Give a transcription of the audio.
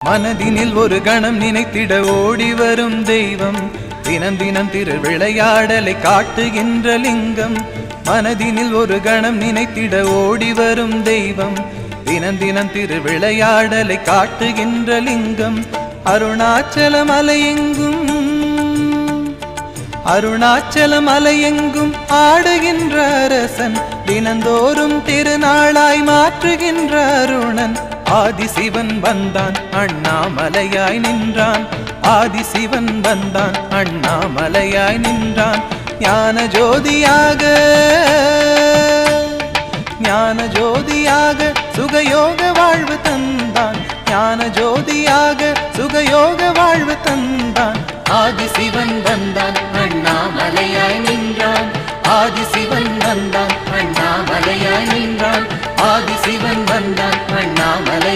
மனதினில் ஒரு கணம் நினைத்திட ஓடி வரும் தெய்வம், தினம் தினம் திருவிளையாடலை காட்டுகின்ற லிங்கம். மனதினில் ஒரு கணம் நினைத்திட ஓடி வரும் தெய்வம், தினம் தினம் திருவிளையாடலை காட்டுகின்ற லிங்கம். அருணாச்சல மலையெங்கும் அருணாச்சல மலையெங்கும் ஆடுகின்ற அரசன், தினந்தோறும் திருநாளாய் மாற்றுகின்ற அருணன். ஆதிசிவன் வந்தான் அண்ணாமலையாய் நின்றான், ஆதிசிவன் வந்தான் அண்ணாமலையாய் நின்றான். ஞான ஜோதியாக ஞான ஜோதியாக சுகயோக வாழ்வு தந்தான், ஞான ஜோதியாக சுகயோக வாழ்வு தந்தான். ஆதிசிவன் வந்தான் அண்ணாமலையாய் நின்றான், ஆதிசிவன் வந்தான் அண்ணாமலையாய் நின்றான், ஆதிசிவன் வந்தான் அண்ணாமலை